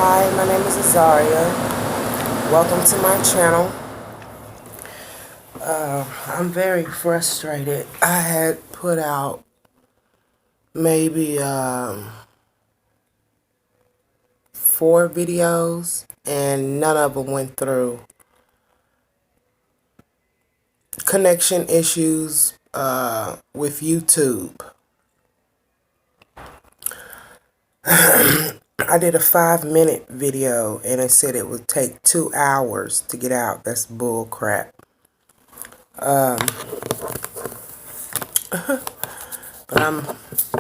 Hi, my name is Azaria. Welcome to my channel. I'm very frustrated. I had put out maybe 4 videos and none of them went through. Connection issues with YouTube. I did a 5-minute video and it said it would take 2 hours to get out. That's bull crap. But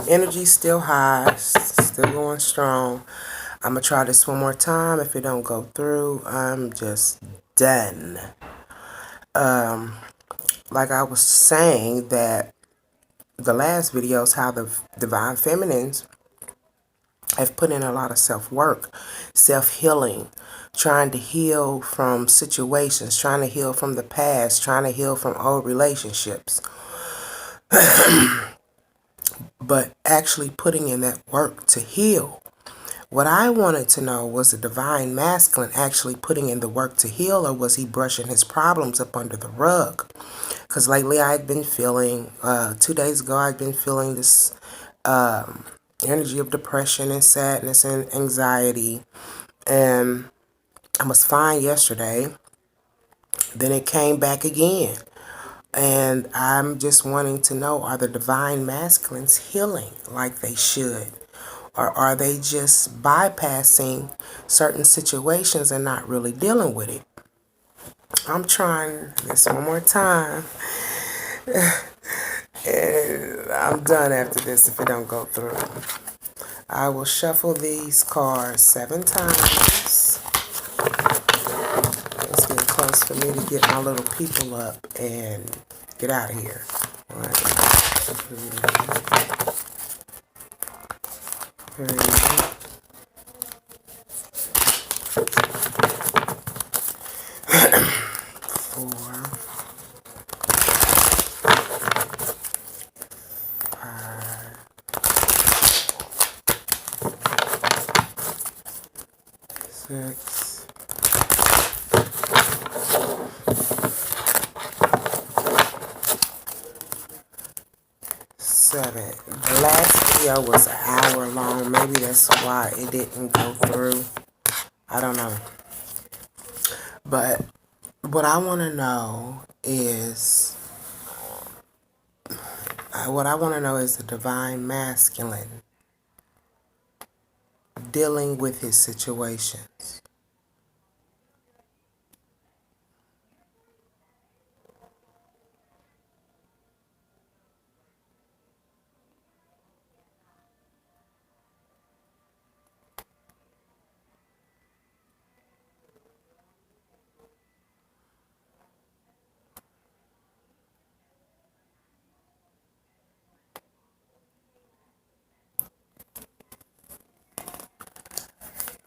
energy's still high, still going strong. I'm gonna try this one more time. If it don't go through, I'm just done. Like I was saying that the last videos, how the Divine Feminines have put in a lot of self-work, self-healing, trying to heal from situations, trying to heal from the past, trying to heal from old relationships. But actually putting in that work to heal. What I wanted to know, was the Divine Masculine actually putting in the work to heal, or was he brushing his problems up under the rug? Because lately I'd been feeling, 2 days ago, I'd been feeling this energy of depression and sadness and anxiety. And I was fine yesterday. Then it came back again. And I'm just wanting to know, are the Divine Masculines healing like they should? Or are they just bypassing certain situations and not really dealing with it? I'm trying this one more time. And I'm done after this if it don't go through. I will shuffle these cards 7 times. It's getting close for me to get my little people up and get out of here. 1, 2, 3, 4, 5, 6, 7. The last video was an hour long. Maybe that's why it didn't go through. I don't know. But what I want to know is, the Divine Masculine dealing with his situations.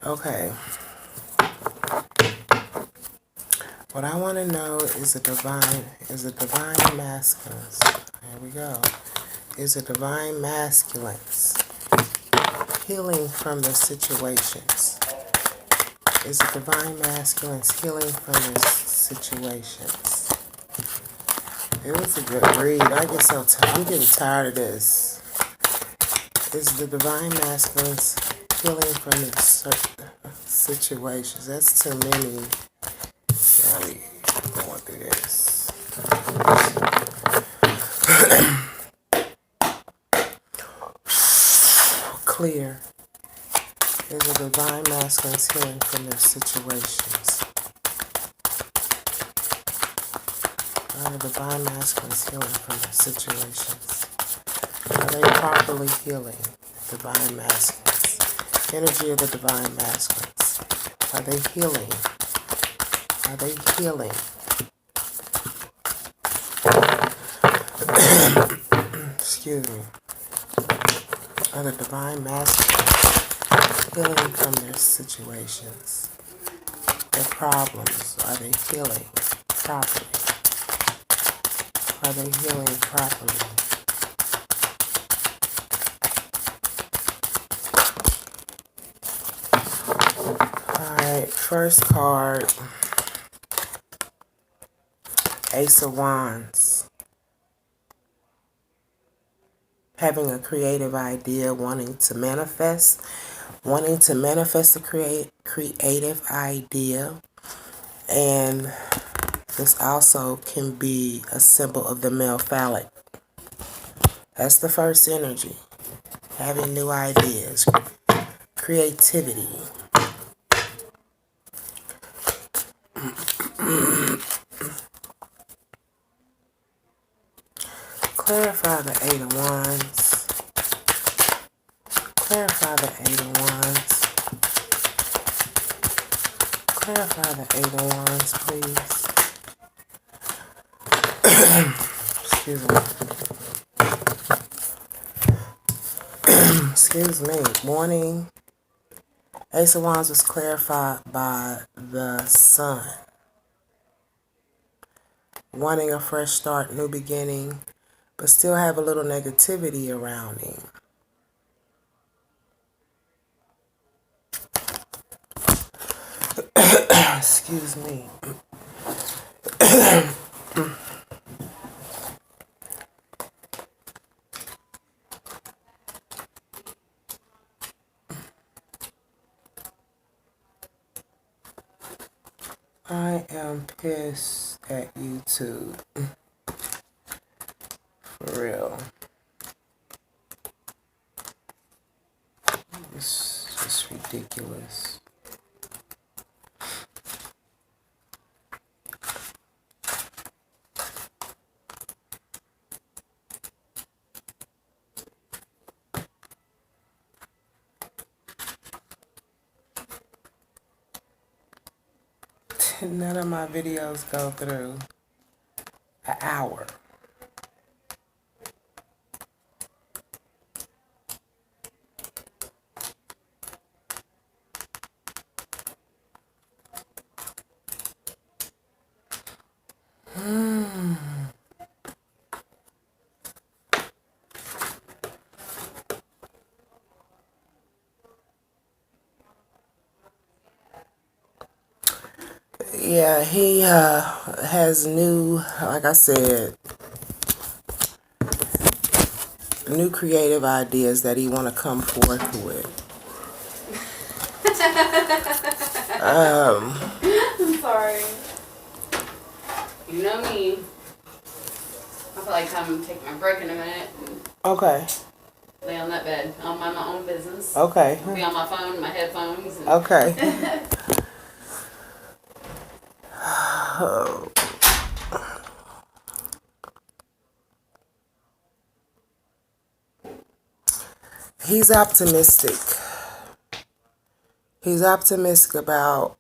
Okay. What I want to know is the Divine Masculines. There we go. Is the Divine Masculines healing from their situations? Is the Divine Masculines healing from their situations? It was a good read. I get so I'm getting tired of this. Is the Divine Masculines healing from their situations? That's too many. Yeah, we going through this. Clear. Is the Divine Masculines healing from their situations? Are the Divine Masculines healing from their situations? Are they properly healing the Divine Masculines? Energy of the Divine Masculines. Are they healing? Are they healing? Excuse me. Are the Divine Masculines healing from their situations? Their problems? Are they healing properly? Are they healing properly? Alright, first card, Ace of Wands. Having a creative idea, wanting to manifest a creative idea. And this also can be a symbol of the male phallic. That's the first energy. Having new ideas, creativity. Clarify the Eight of Wands. Clarify the Eight of Wands. Clarify the Eight of Wands, please. Excuse me. Excuse me. Morning. Ace of Wands was clarified by the Sun. Wanting a fresh start, new beginning, but still have a little negativity around him. Excuse me. I am pissed at YouTube. For real. It's just ridiculous. None of my videos go through an hour. Yeah, he has new, like I said, new creative ideas that he want to come forth with. I'm sorry. You know me. I feel like I'm take my break in a minute. Okay. Lay on that bed. I'll mind my own business. Okay. Be on my phone, my headphones. And Okay. He's optimistic. He's optimistic about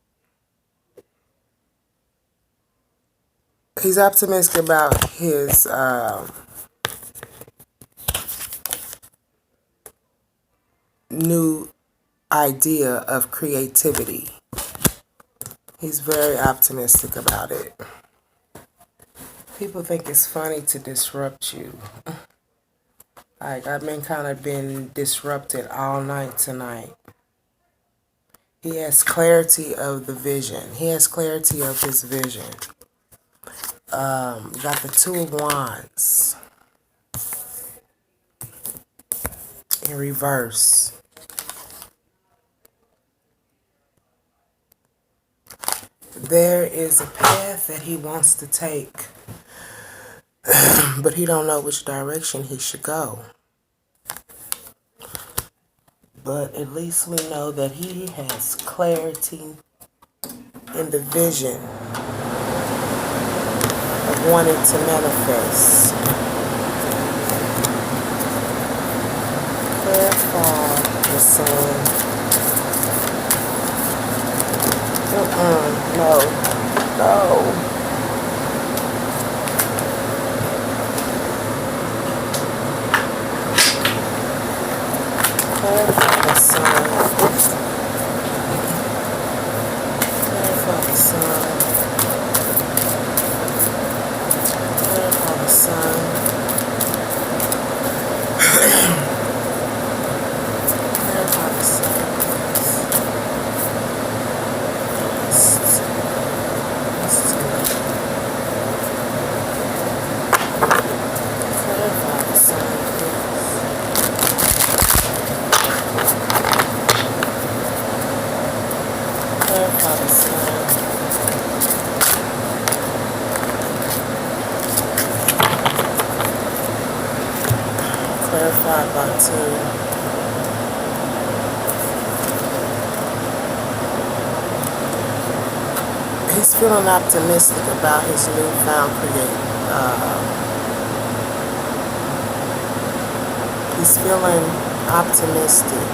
his new idea of creativity. He's very optimistic about it. People think it's funny to disrupt you. Like, I've been disrupted all night tonight. He has clarity of the vision. He has clarity of his vision. Got the Two of Wands in reverse. There is a path that he wants to take, but he don't know which direction he should go. But at least we know that he has clarity in the vision of wanting to manifest. Clarify the Sun. No. Clarify the Sun. Clarify the Sun. Clarify the Sun. Clarify the Sun. He's feeling optimistic about his newfound creative. He's feeling optimistic.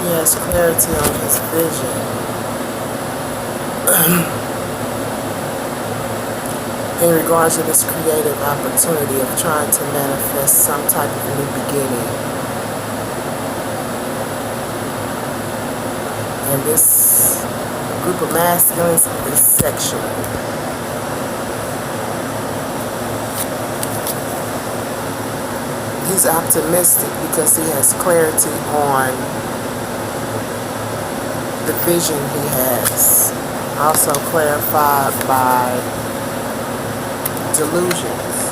He has clarity on his vision. In regards to this creative opportunity of trying to manifest some type of new beginning. And this group of masculines is sexual. He's optimistic because he has clarity on the vision he has. Also clarified by delusions.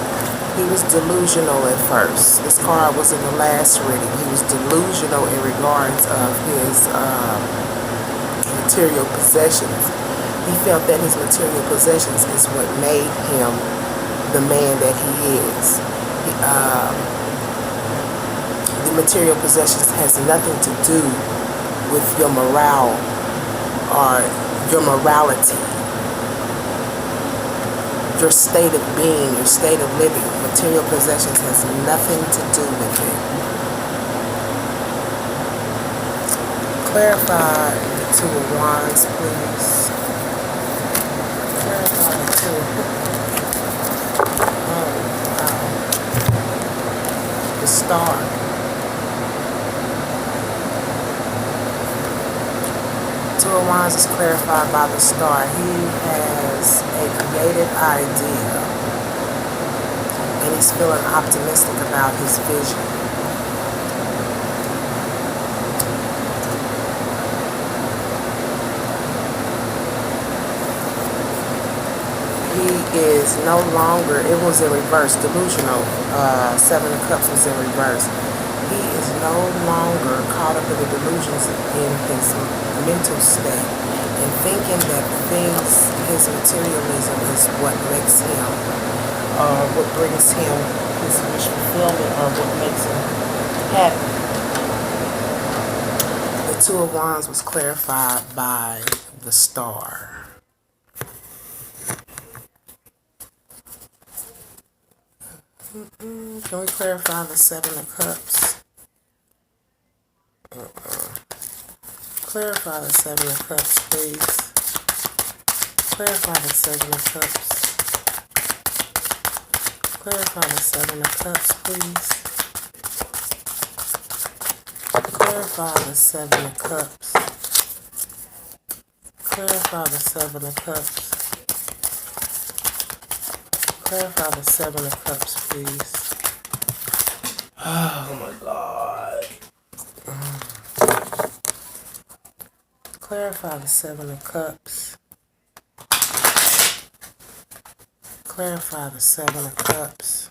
He was delusional at first. This card was in the last reading. He was delusional in regards of his material possessions. He felt that his material possessions is what made him the man that he is. The material possessions has nothing to do with your morale or your morality, your state of being, your state of living. Material possessions has nothing to do with it. Clarify the Two of Wands, please. Clarify the Two of Oh, wow. The Star. Two of Wands is clarified by the Star. He has a creative idea, and he's feeling optimistic about his vision. He is no longer, it was in reverse, delusional. Seven of Cups was in reverse. He is no longer caught up in the delusions in his mental state and thinking that his materialism is what makes him, what brings him his wish fulfillment, or what makes him happy. The Two of Wands was clarified by the Star. Can we clarify the Seven of Cups? Clarify the Seven of Cups, please. Clarify the Seven of Cups. Clarify the Seven of Cups, please. Clarify the Seven of Cups. Clarify the Seven of Cups. Clarify the Seven of Cups, please. Oh my God. Clarify the Seven of Cups. Clarify the Seven of Cups.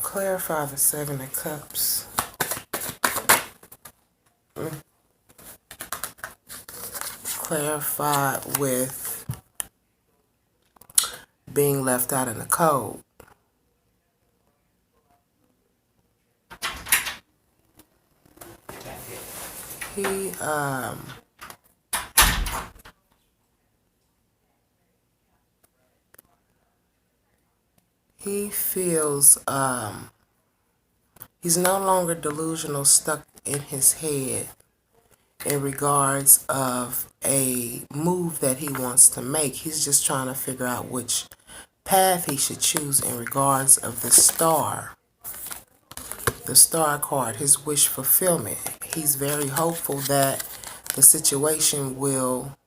Clarify the Seven of Cups. Clarify with being left out in the cold. He feels he's no longer delusional, stuck in his head in regards of a move that he wants to make. He's just trying to figure out which path he should choose in regards of the Star. The Star card, his wish fulfillment. He's very hopeful that the situation will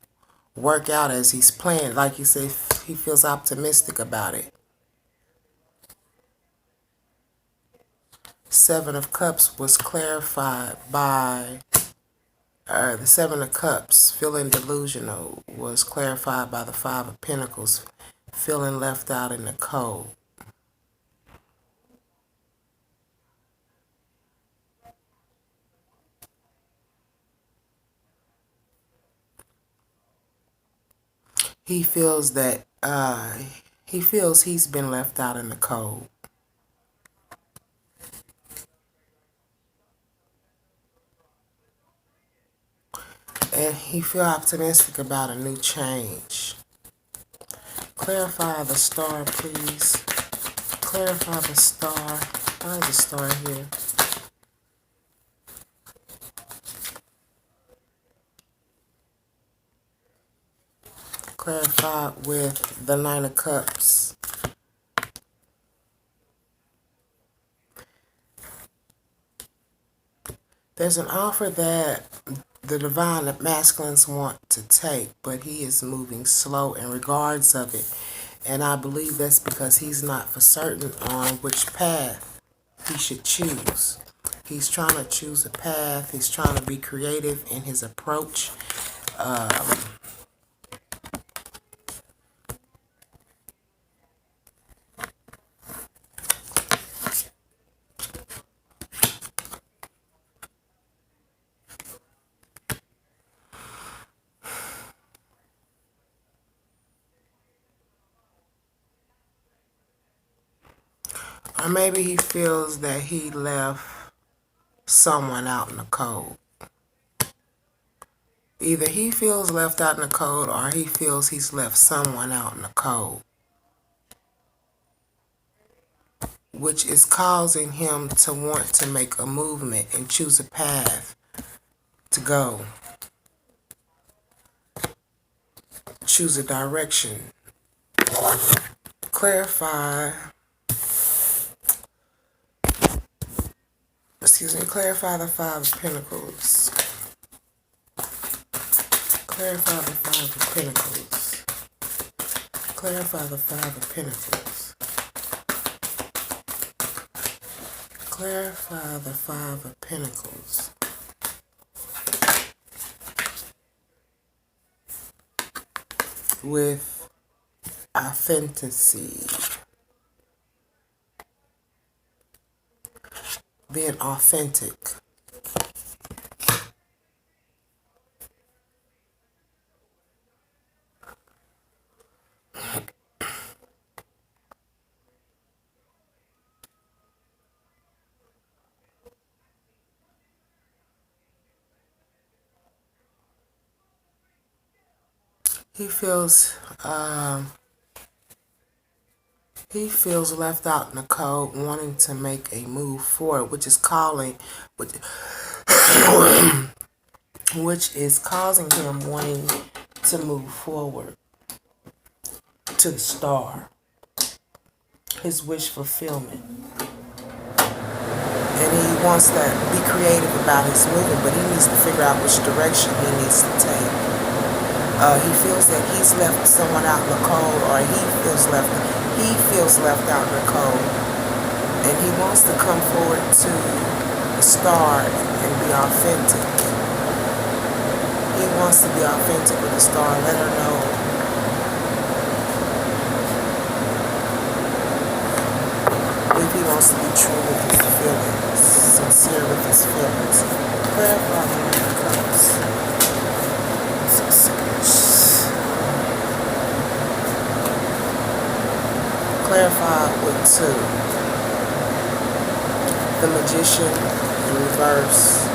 work out as he's planned. Like you said, he feels optimistic about it. Seven of Cups was clarified by the Seven of Cups, feeling delusional, was clarified by the Five of Pentacles, feeling left out in the cold. he feels that he feels he's been left out in the cold. And he feels optimistic about a new change. Clarify the star, please. Clarify the star. Why is the star here? Clarify with the Nine of Cups. There's an offer that the divine masculines want to take, but he is moving slow in regards of it. And I believe that's because he's not for certain on which path he should choose. He's trying to choose a path. He's trying to be creative in his approach. Or maybe he feels that he left someone out in the cold. Either he feels left out in the cold or he feels he's left someone out in the cold, which is causing him to want to make a movement and choose a path to go. Choose a direction. Clarify. Clarify the Five of Pentacles. Clarify the Five of Pentacles. Clarify the Five of Pentacles. Clarify the Five of Pentacles. With authenticity. Being authentic. He feels left out in the cold, wanting to make a move forward, which is causing him wanting to move forward to the star, his wish fulfillment. And he wants to be creative about his movement, but he needs to figure out which direction he needs to take. He feels that he's left someone out in the cold, or he feels left out in the cold, and he wants to come forward to the star and be authentic. He wants to be authentic with the star, let her know if he wants to be true with his feelings, sincere with his feelings. Clarify the Cups. Clarify with two. The Magician in reverse.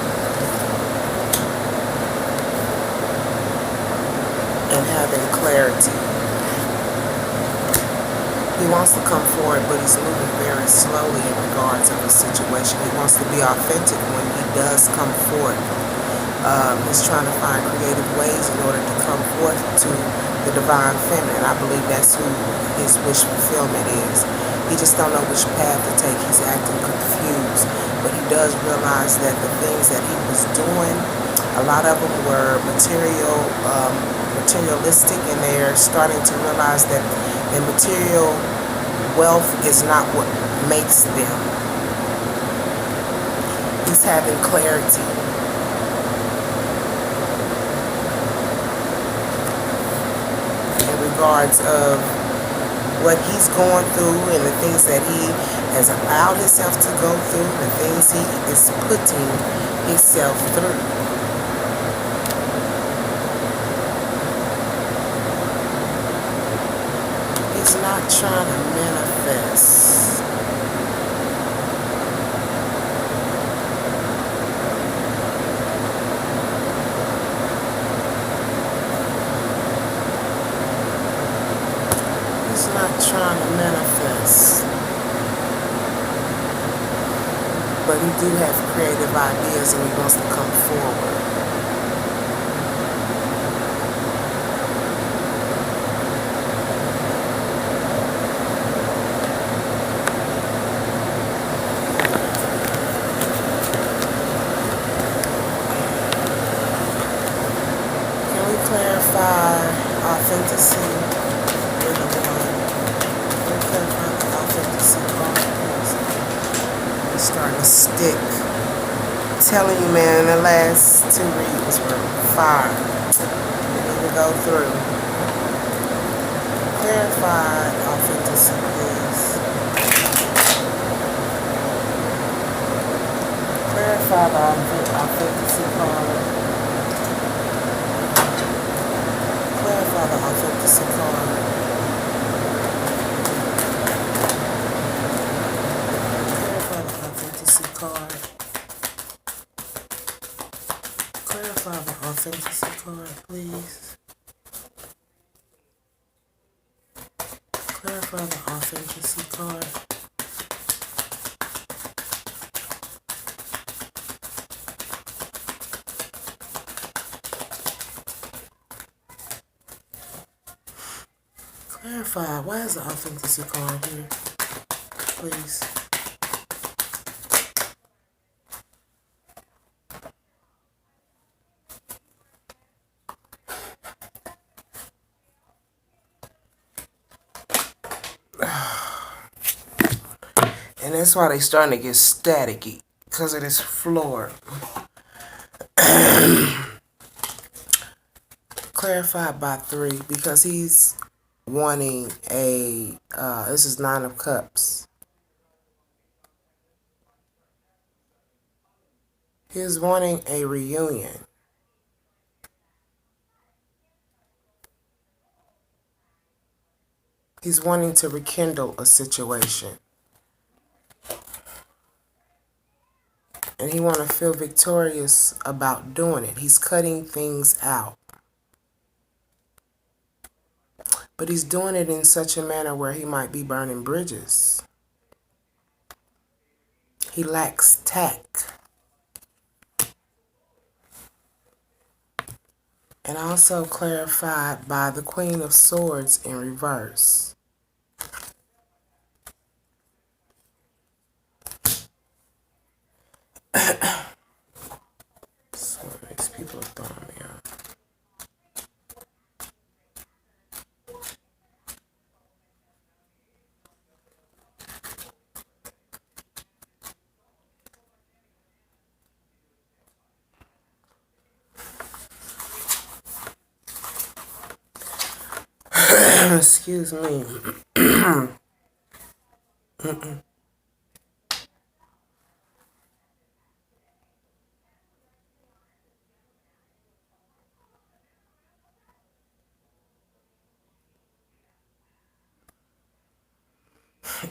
And having clarity. He wants to come forward, but he's moving very slowly in regards of the situation. He wants to be authentic when he does come forward. He's trying to find creative ways in order to come forth to the divine feminine. I believe that's who his wish fulfillment is. He just don't know which path to take. He's acting confused, but he does realize that the things that he was doing, a lot of them were materialistic, and they're starting to realize that the material wealth is not what makes them. He's having clarity. Regards of what he's going through and the things that he has allowed himself to go through, the things he is putting himself through. He's not trying to manifest. He's not trying to manifest. But he do have creative ideas and he wants to come forward. Can we clarify authenticity in the one? Can we clarify the authenticity part, please? It's starting to stick. Telling you, man, the last 2 readings were fire. We need to go through. Clarify authenticity, please. Clarify the authenticity card. Clarify the authenticity card. Clarify the authenticity card. Clarify the authenticity card, please. Clarify the authenticity card. Clarify. Why is the authenticity card here? Please. And that's why they starting to get staticky, because of this floor. Clarified by 3, because he's wanting a, this is 9 of Cups. He's wanting a reunion. He's wanting to rekindle a situation. And he want to feel victorious about doing it. He's cutting things out. But he's doing it in such a manner where he might be burning bridges. He lacks tact. And also clarified by the Queen of Swords in reverse. So these people are throwing me out. Excuse me.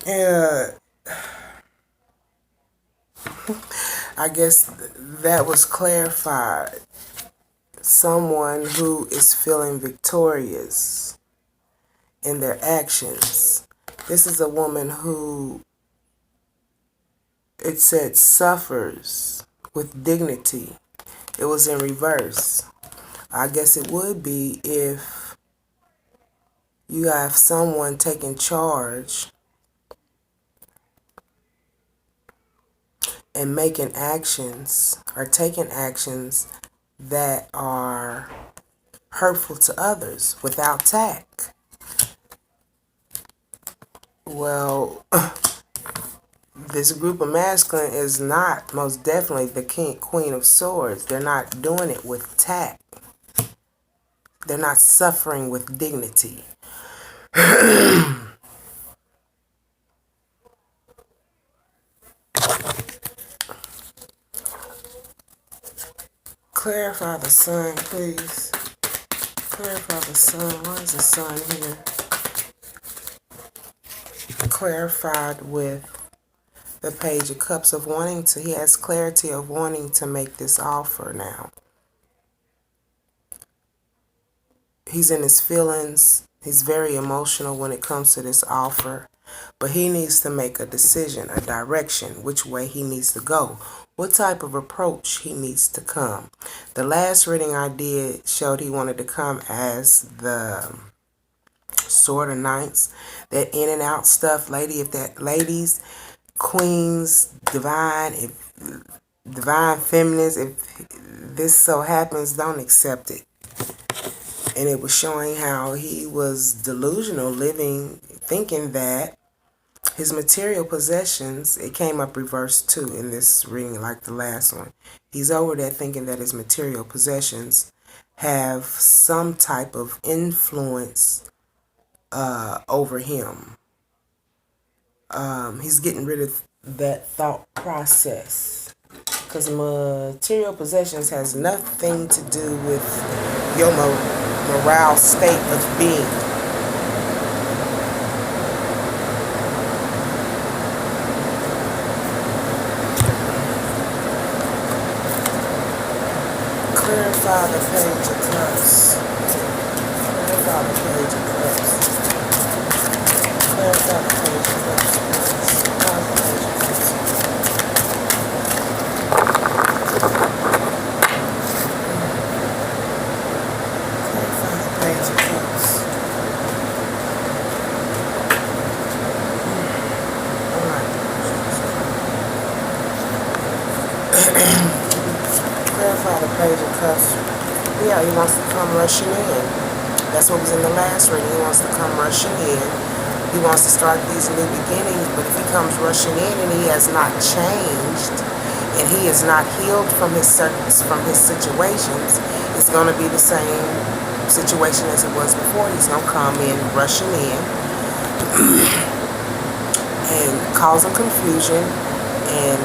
Yeah, I guess that was clarified. Someone who is feeling victorious in their actions. This is a woman who, it said, suffers with dignity. It was in reverse. I guess it would be if you have someone taking charge and making actions or taking actions that are hurtful to others without tact. Well, this group of masculine is not most definitely the Queen of Swords. They're not doing it with tact. They're not suffering with dignity. Clarify the sun, please. Clarify the sun. Why is the sun here? clarified with the Page of Cups of wanting to, he has clarity of wanting to make this offer now. He's in his feelings. He's very emotional when it comes to this offer. But he needs to make a decision, a direction, which way he needs to go, what type of approach he needs to come. The last reading I did showed he wanted to come as the Sword of Knights, that in and out stuff, ladies, queens, divine, if divine feminines, if this so happens, don't accept it. And it was showing how he was delusional, living, thinking that his material possessions, it came up reversed too in this reading like the last one. He's over there thinking that his material possessions have some type of influence over him. He's getting rid of that thought process. Because material possessions has nothing to do with your morale state of being. Clarify the Page of Cups. Clarify the Page of Cups. Clarify the Page of Cups. Clarify the Page of Cups. Clarify the Page of Cups. Clarify the Page of Cups. Yeah, he wants to come rushing in. That's what was in the last reading. He wants to come rushing in. He wants to start these new beginnings, but if he comes rushing in and he has not changed and he is not healed from his situations, it's going to be the same situation as it was before. He's going to come in rushing in and causing confusion and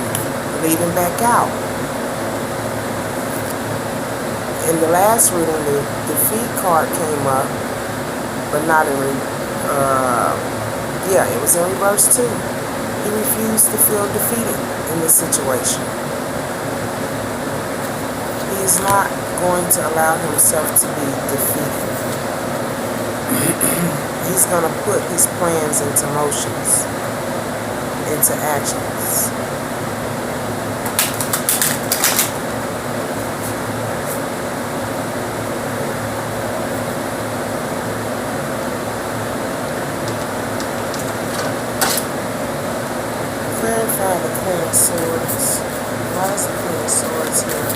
leaving back out. In the last reading, the defeat card came up, but not in it was in reverse too. He refused to feel defeated in this situation. He is not going to allow himself to be defeated. He's going to put his plans into motions, into actions. Clarify the Queen of Swords. Why is the Queen of Swords here?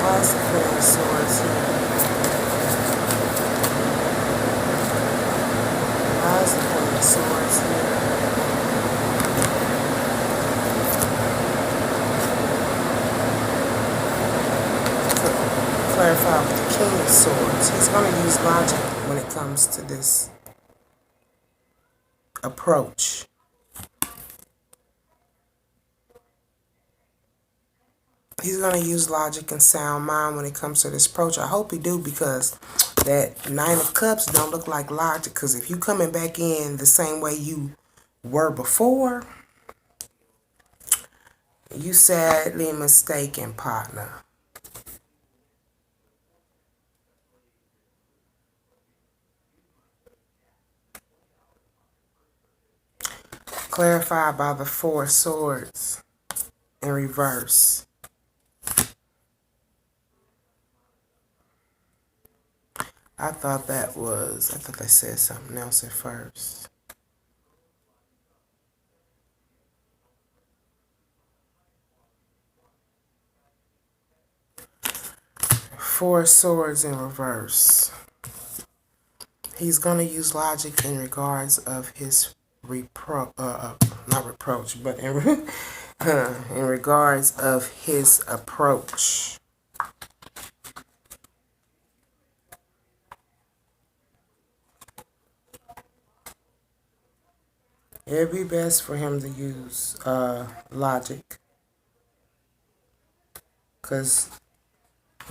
Why is the Queen of Swords here? Why is the Queen of Swords here? Clarify with the King of Swords. He's going to use logic when it comes to this approach. He's going to use logic and sound mind when it comes to this approach. I hope he do, because that Nine of Cups don't look like logic. Because if you coming back in the same way you were before, you sadly mistaken, partner. Clarified by the Four of Swords in reverse. I thought they said something else at first. Four of Swords in reverse. He's going to use logic in regards of his not reproach, but in regards of his approach. It'd be best for him to use logic, because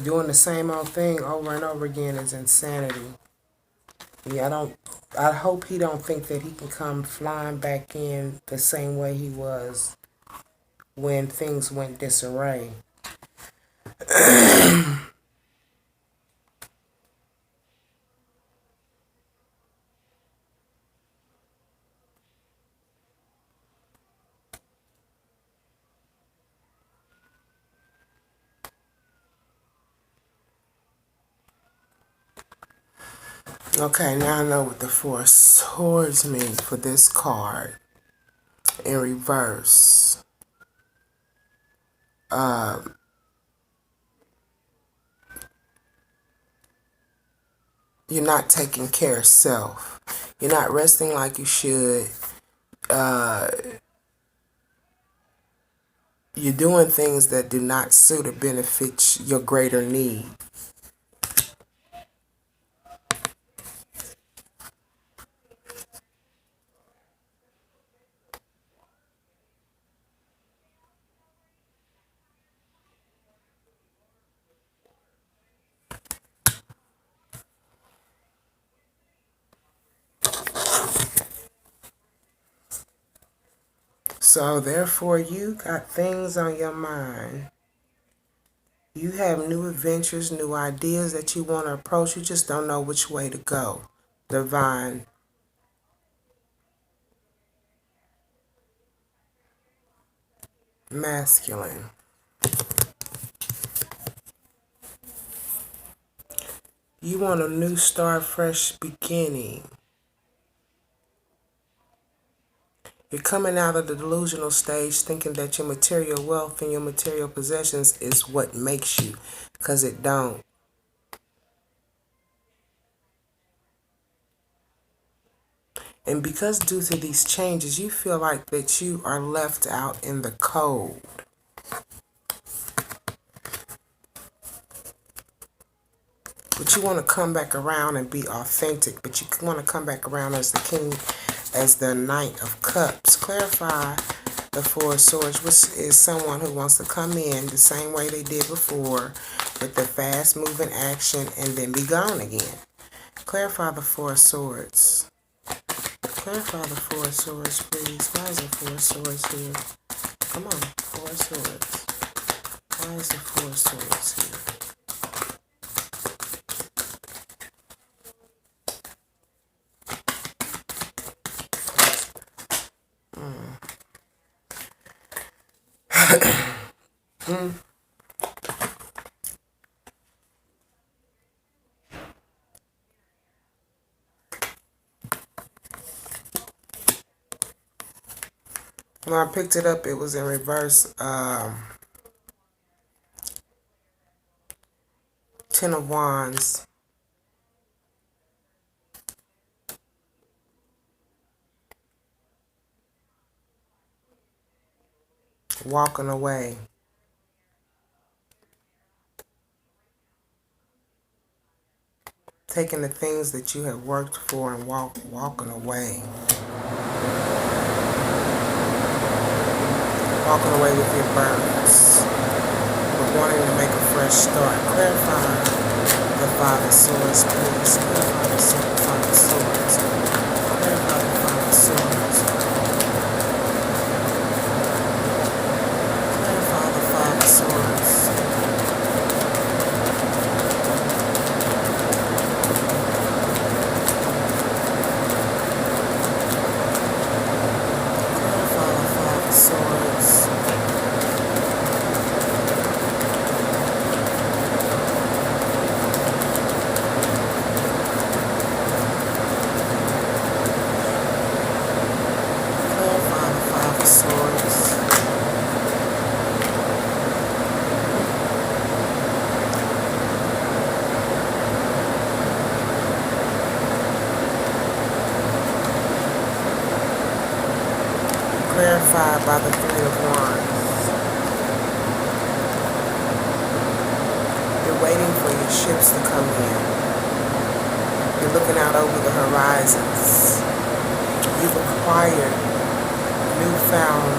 doing the same old thing over and over again is insanity. Yeah, I hope he don't think that he can come flying back in the same way he was when things went disarray. Okay, now I know what the Four Swords mean for this card in reverse. You're not taking care of self. You're not resting like you should. You're doing things that do not suit or benefit your greater need. So therefore, you got things on your mind. You have new adventures, new ideas that you want to approach. You just don't know which way to go. Divine Masculine. You want a new start, fresh beginning. You're coming out of the delusional stage thinking that your material wealth and your material possessions is what makes you, because it don't. And because due to these changes, you feel like that you are left out in the cold. But you want to come back around and be authentic. But you want to come back around as the king, as the Knight of Cups. Clarify the Four of Swords, which is someone who wants to come in the same way they did before, with the fast moving action and then be gone again. Clarify the Four of Swords. Clarify the Four of Swords, please. Why is the Four of Swords here? Come on, Four of Swords. Why is the Four of Swords here? When I picked it up, it was in reverse. Ten of Wands. Walking away. Taking the things that you have worked for and walking away. Walking away with your burdens. But wanting to make a fresh start. Clarify the Five of Swords, please. Clarify the Five of Swords. Clarify the Five of Swords. Clarify the Five of Swords. Clarified by the Three of Wands. You're waiting for your ships to come in. You're looking out over the horizons. You've acquired newfound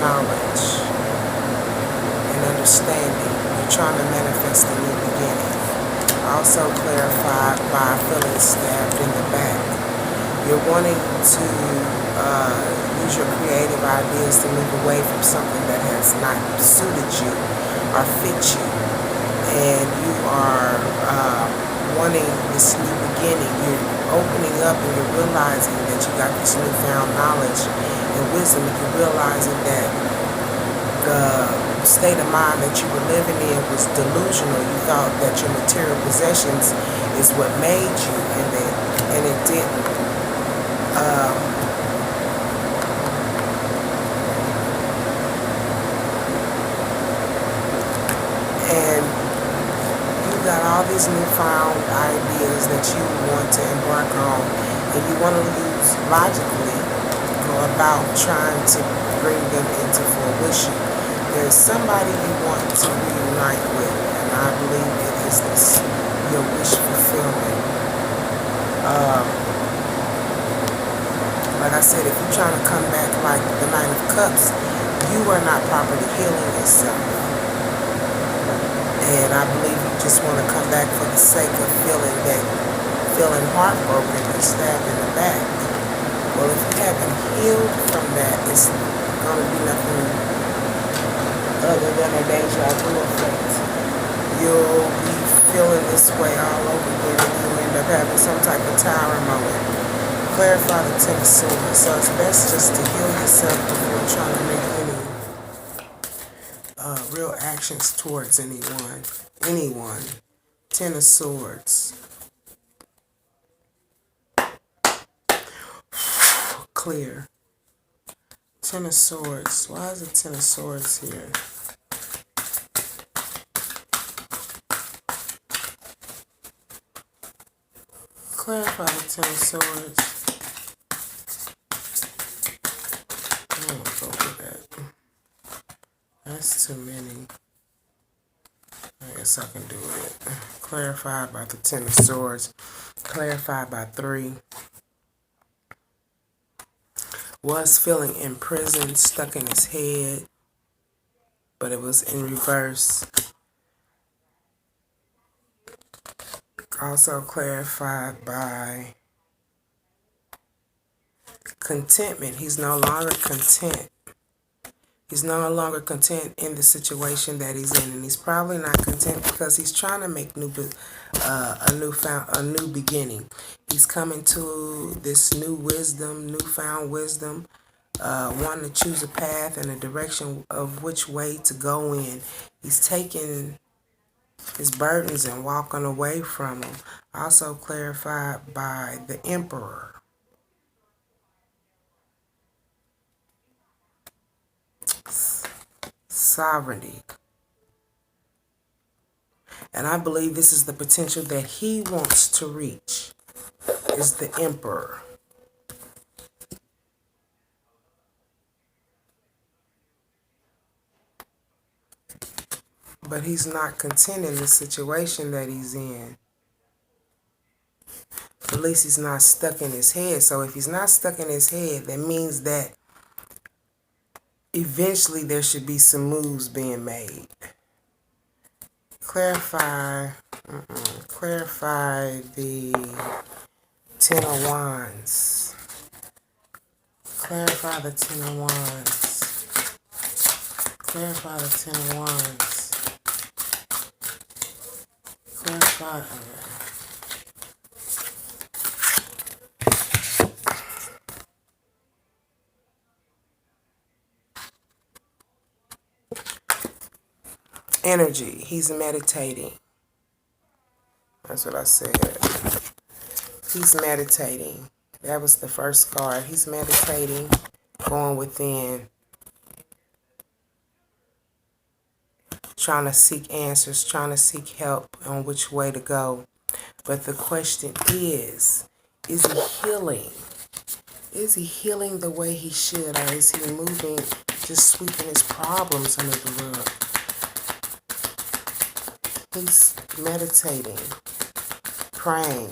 knowledge and understanding. You're trying to manifest a new beginning. Also clarified by feeling stabbed in the back. You're wanting to use your creative ideas to move away from something that has not suited you or fit you. And you are wanting this new beginning. You're opening up and you're realizing that you got this newfound knowledge and wisdom, and you're realizing that the state of mind that you were living in was delusional. You thought that your material possessions is what made you, and it didn't. And you got all these newfound ideas that you want to embark on, and you want to use logically go about trying to bring them into fruition. There's somebody you want to reunite with, and I believe it is this, your wish fulfillment. Like I said, if you're trying to come back like the Nine of Cups, you are not properly healing yourself. And I believe you just want to come back for the sake of feeling heartbroken and stabbed in the back. Well, if you haven't healed from that, it's going to be nothing other than a deja vu effect. You'll be feeling this way all over again, and you'll end up having some type of tower moment. Clarify the Ten of Swords. So it's best just to heal yourself before trying to make any real actions towards anyone. Ten of Swords. Clear. Ten of Swords. Why is the Ten of Swords here? Clarify the Ten of Swords. I don't want to go for that. That's too many. I guess I can do it. Clarified by the Ten of Swords. Clarified by 3. Was feeling imprisoned, stuck in his head, but it was in reverse. Also clarified by contentment. He's no longer content. He's no longer content in the situation that he's in, and he's probably not content because he's trying to make a new beginning. He's coming to this newfound wisdom, wanting to choose a path and a direction of which way to go in. He's taking his burdens and walking away from them. Also clarified by the Emperor. Sovereignty. And I believe this is the potential that he wants to reach, is the Emperor. But he's not content in the situation that he's in. At least he's not stuck in his head. So if he's not stuck in his head, that means that eventually there should be some moves being made. Clarify the Ten of Wands. Clarify the Ten of Wands. Clarify the Ten of Wands. Clarify. Energy. He's meditating. That's what I said. He's meditating. That was the first card. He's meditating, going within, trying to seek answers, trying to seek help on which way to go. But the question is he healing? Is he healing the way he should, or is he moving, just sweeping his problems under the rug? He's meditating, praying,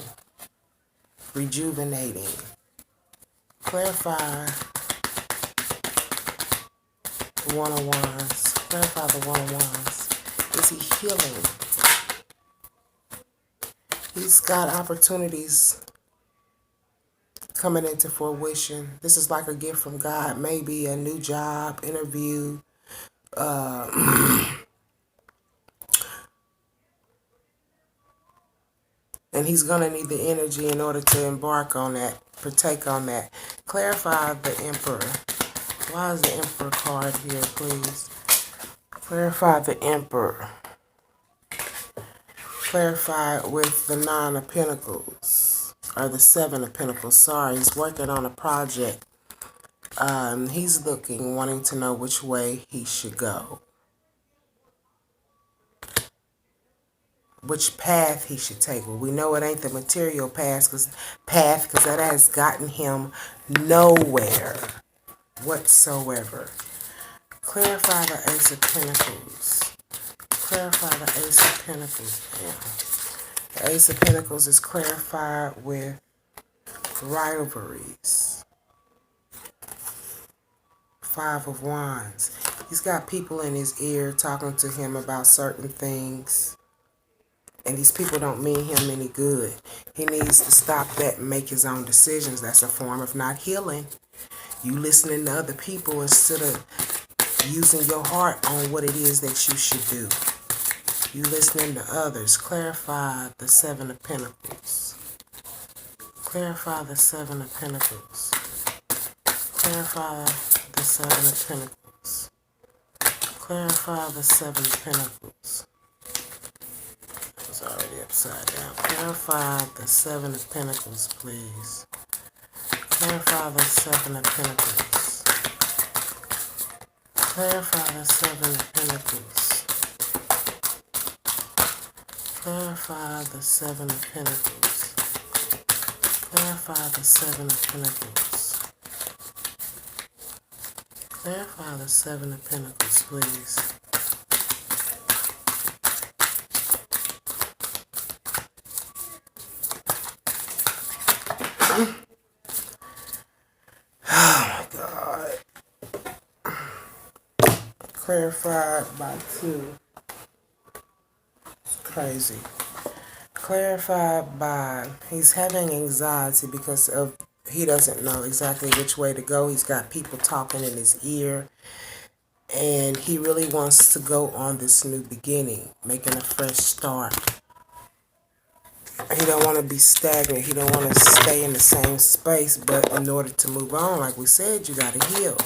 rejuvenating. Clarify the One of Wands. Clarify the One of Wands. Is he healing? He's got opportunities coming into fruition. This is like a gift from God. Maybe a new job, interview. And he's going to need the energy in order to embark on that, partake on that. Clarify the Emperor. Why is the Emperor card here, please? Clarify the Emperor. Clarify with the Nine of Pentacles. Or the Seven of Pentacles. Sorry, he's working on a project. He's looking, wanting to know which way he should go. Which path he should take. Well, we know it ain't the material path because that has gotten him nowhere whatsoever. Clarify the Ace of Pentacles. Clarify the Ace of Pentacles. Yeah. The Ace of Pentacles is clarified with rivalries. Five of Wands. He's got people in his ear talking to him about certain things. And these people don't mean him any good. He needs to stop that and make his own decisions. That's a form of not healing. You listening to other people instead of using your heart on what it is that you should do. You listening to others. Clarify the Seven of Pentacles. Clarify the Seven of Pentacles. Clarify the Seven of Pentacles. Clarify the Seven of Pentacles. It was already upside down. Clarify the Seven of Pentacles, please. Clarify the Seven of Pentacles. Clarify the Seven of Pentacles. Clarify the Seven of Pentacles. Clarify the Seven of Pentacles. Clarify the Seven of Pentacles, please. Oh my God. Clarified by two. It's crazy. Clarified by he's having anxiety because of he doesn't know exactly which way to go. He's got people talking in his ear. And he really wants to go on this new beginning, making a fresh start. He don't want to be stagnant. He don't want to stay in the same space. But in order to move on, like we said, you got to heal.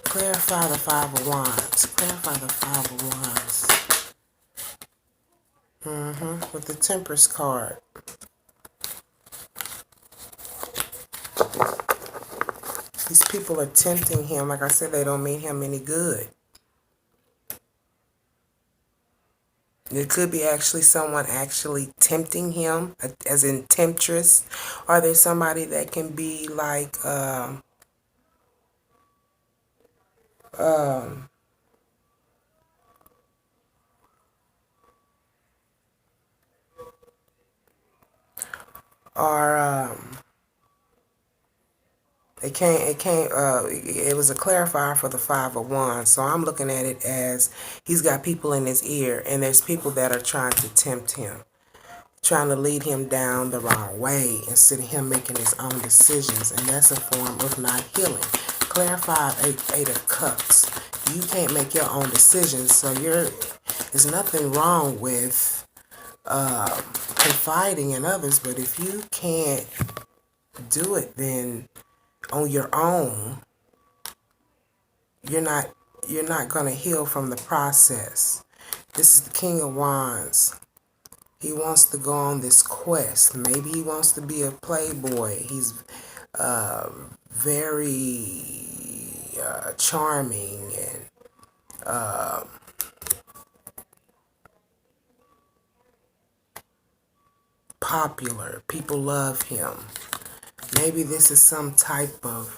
Clarify the Five of Wands. Clarify the Five of Wands. With the Temperance card. These people are tempting him. Like I said, they don't mean him any good. It could be actually someone actually tempting him, as in temptress. Or there's somebody that can be like, it was a clarifier for the Five of Wands. So I'm looking at it as he's got people in his ear and there's people that are trying to tempt him, trying to lead him down the wrong way instead of him making his own decisions. And that's a form of not healing. Clarify Eight of Cups. You can't make your own decisions. So there's nothing wrong with confiding in others. But if you can't do it, then on your own, you're not going to heal from the process. This is the King of Wands. He wants to go on this quest. Maybe he wants to be a playboy. He's very charming and popular. People love him. Maybe this is some type of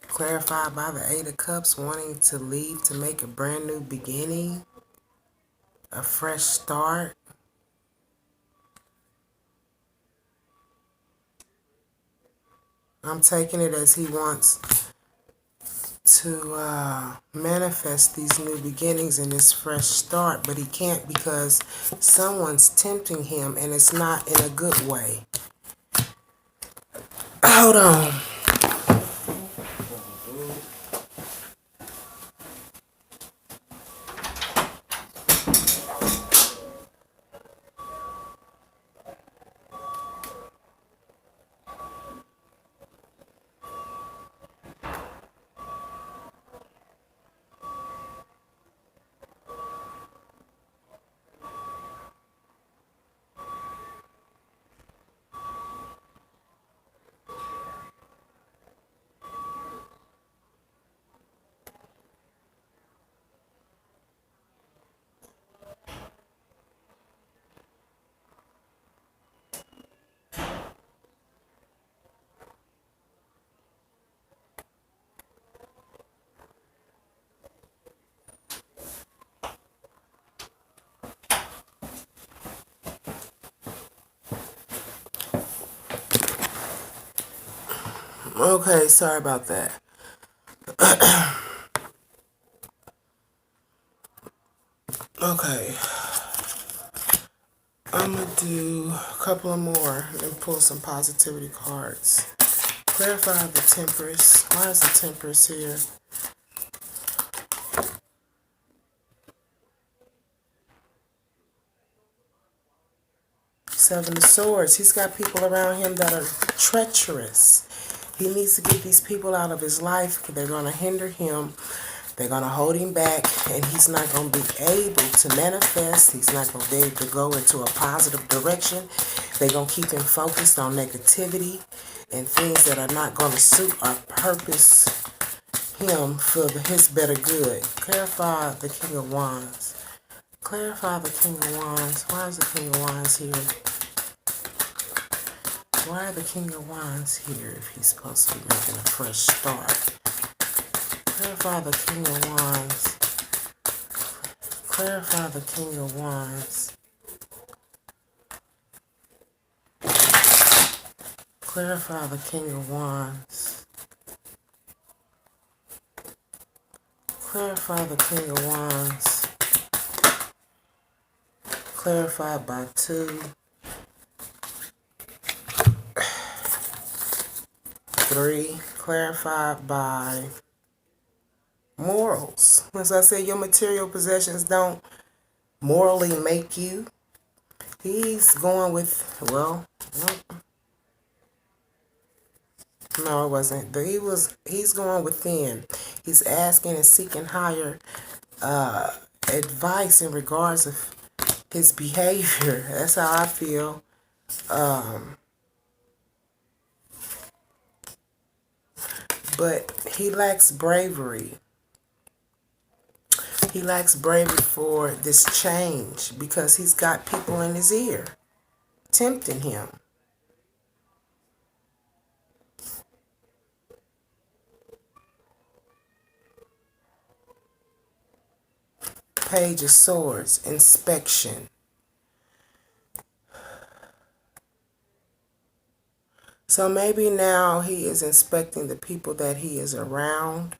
clarified by the Eight of Cups, wanting to leave to make a brand new beginning, a fresh start. I'm taking it as he wants to manifest these new beginnings and this fresh start, but he can't because someone's tempting him, and it's not in a good way. Hold on. Okay, sorry about that. Okay, I'm gonna do a couple of more and pull some positivity cards. Clarify the Temperance. Why is the Temperance here? Seven of Swords. He's got people around him that are treacherous. He needs to get these people out of his life. They're going to hinder him. They're going to hold him back, and he's not going to be able to manifest. He's not going to be able to go into a positive direction. They're going to keep him focused on negativity and things that are not going to suit or purpose him for his better good. Clarify the King of Wands. Clarify the King of Wands. Why is the King of Wands here? Why are the King of Wands here if he's supposed to be making a fresh start? Clarify the King of Wands. Clarify the King of Wands. Clarify the King of Wands. Clarify the King of Wands. Clarified by 2. 3, clarified by morals. As I said, your material possessions don't morally make you. He's going with, well, no, it wasn't. He's going within. He's asking and seeking higher advice in regards of his behavior. That's how I feel. But he lacks bravery. He lacks bravery for this change because he's got people in his ear tempting him. Page of Swords, inspection. So maybe now he is inspecting the people that he is around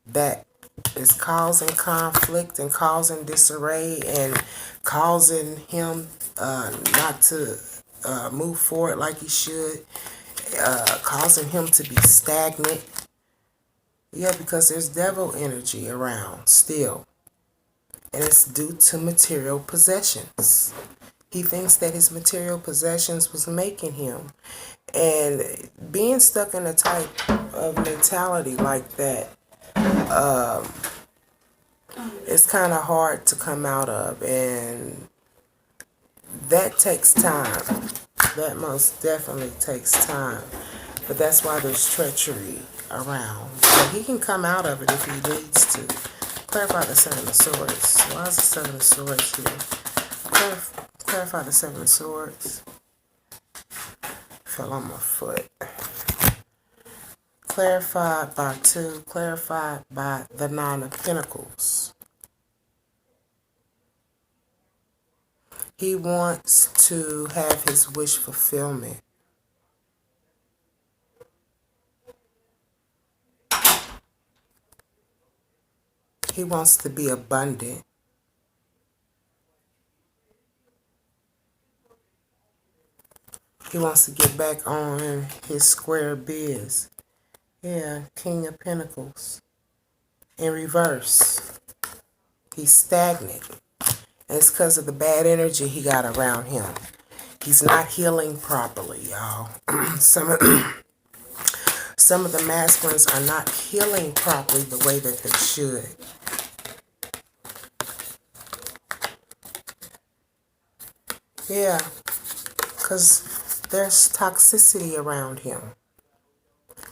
that is causing conflict and causing disarray and causing him not to move forward like he should, causing him to be stagnant. Yeah, because there's devil energy around still, and it's due to material possessions. He thinks that his material possessions was making him. And being stuck in a type of mentality like that, it's kind of hard to come out of. And that takes time. That most definitely takes time. But that's why there's treachery around. But he can come out of it if he needs to. Clarify the Seven of Swords. Why is the Seven of Swords here? Clarify the Seven of Swords. Fell on my foot. Clarified by 2. Clarified by the Nine of Pentacles. He wants to have his wish fulfillment. He wants to be abundant. He wants to get back on his square biz. Yeah, King of Pentacles. In reverse. He's stagnant. And it's because of the bad energy he got around him. He's not healing properly, y'all. Some of the masculines are not healing properly the way that they should. Yeah, because there's toxicity around him.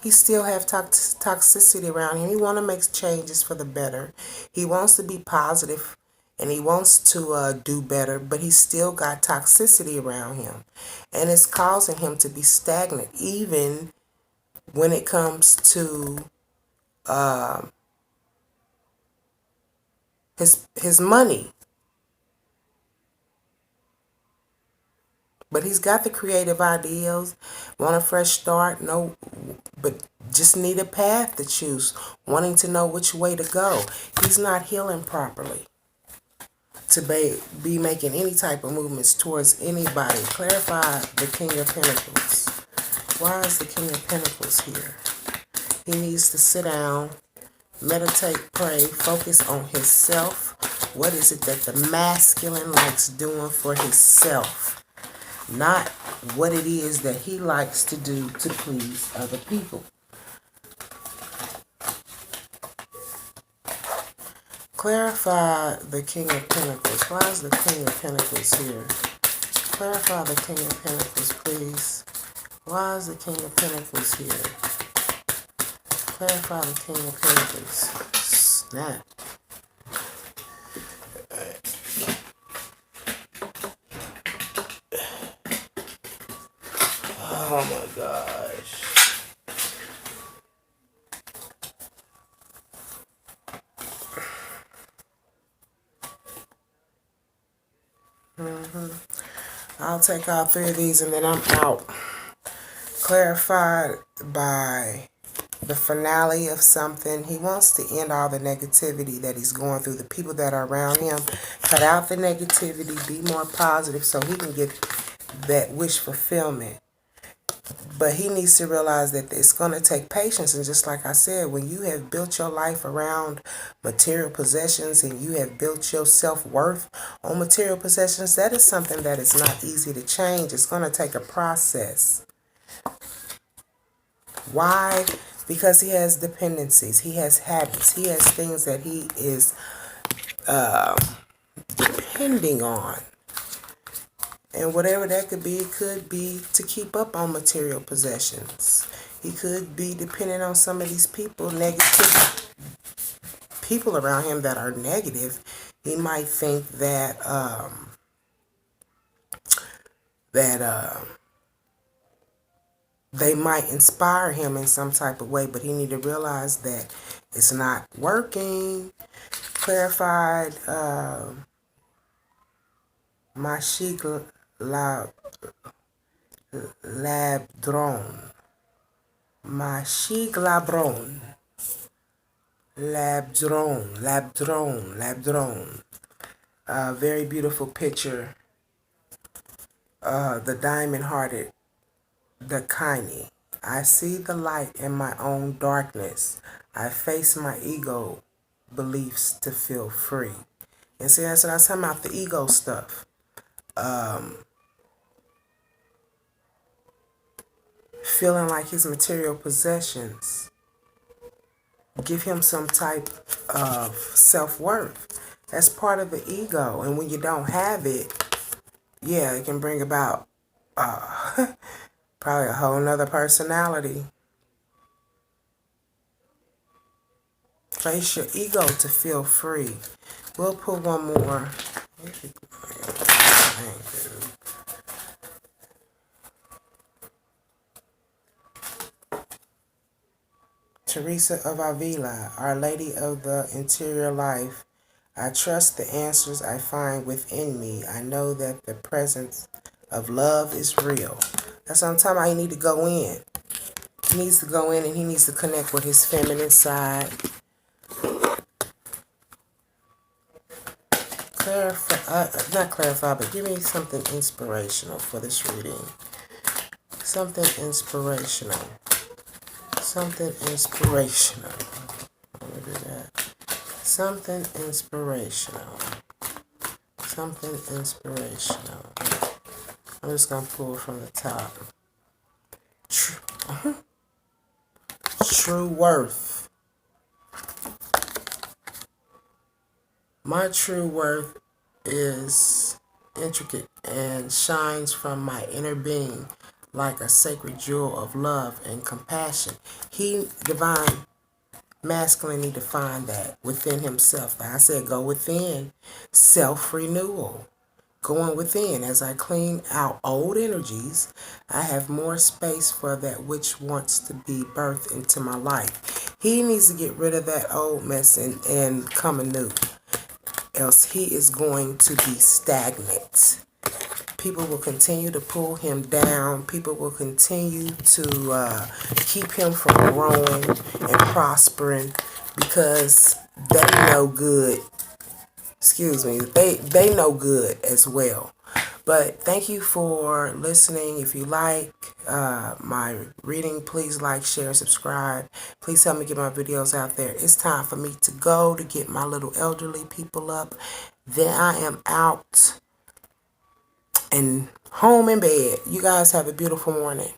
He still have toxicity around him. He want to make changes for the better. He wants to be positive and he wants to do better, but he still got toxicity around him. And it's causing him to be stagnant, even when it comes to his money. But he's got the creative ideas, want a fresh start, but just need a path to choose, wanting to know which way to go. He's not healing properly to be making any type of movements towards anybody. Clarify the King of Pentacles. Why is the King of Pentacles here? He needs to sit down, meditate, pray, focus on himself. What is it that the masculine likes doing for himself? Not what it is that he likes to do to please other people. Clarify the King of Pentacles. Why is the King of Pentacles here? Clarify the King of Pentacles, please. Why is the King of Pentacles here? Clarify the King of Pentacles. Snap. Oh my gosh. I'll take all three of these and then I'm out. Clarified by the finale of something. He wants to end all the negativity that he's going through. The people that are around him. Cut out the negativity. Be more positive so he can get that wish fulfillment. But he needs to realize that it's going to take patience. And just like I said, when you have built your life around material possessions and you have built your self-worth on material possessions, that is something that is not easy to change. It's going to take a process. Why? Because he has dependencies. He has habits. He has things that he is depending on. And whatever that could be, it could be to keep up on material possessions. He could be dependent on some of these people, negative people around him that are negative. He might think that they might inspire him in some type of way, but he need to realize that it's not working. Clarified, Mashik Labdron. Mashik Labron. Labdron. Very beautiful picture. The diamond-hearted Dakini. I see the light in my own darkness. I face my ego beliefs to feel free. And see, that's what I was talking about, the ego stuff. Feeling like his material possessions give him some type of self-worth. That's part of the ego. And when you don't have it, yeah, it can bring about probably a whole nother personality. Face your ego to feel free. We'll pull one more. Teresa of Avila, Our Lady of the Interior Life. I trust the answers I find within me. I know that the presence of love is real. That's what I'm talking about. He needs to go in. He needs to go in and he needs to connect with his feminine side. not clarify, but give me something inspirational for this reading. Something inspirational. Something inspirational. Let me do that. Something inspirational. Something inspirational. I'm just going to pull from the top. True worth. My true worth is intricate and shines from my inner being like a sacred jewel of love and compassion. He, divine masculine, need to find that within himself. Like I said, go within. Self-renewal. Going within. As I clean out old energies, I have more space for that which wants to be birthed into my life. He needs to get rid of that old mess and come anew. Else he is going to be stagnant. People will continue to pull him down. People will continue to keep him from growing and prospering because they know good. Excuse me. They know good as well. But thank you for listening. If you like my reading, please like, share, subscribe. Please help me get my videos out there. It's time for me to go to get my little elderly people up. Then I am out and home in bed. You guys have a beautiful morning.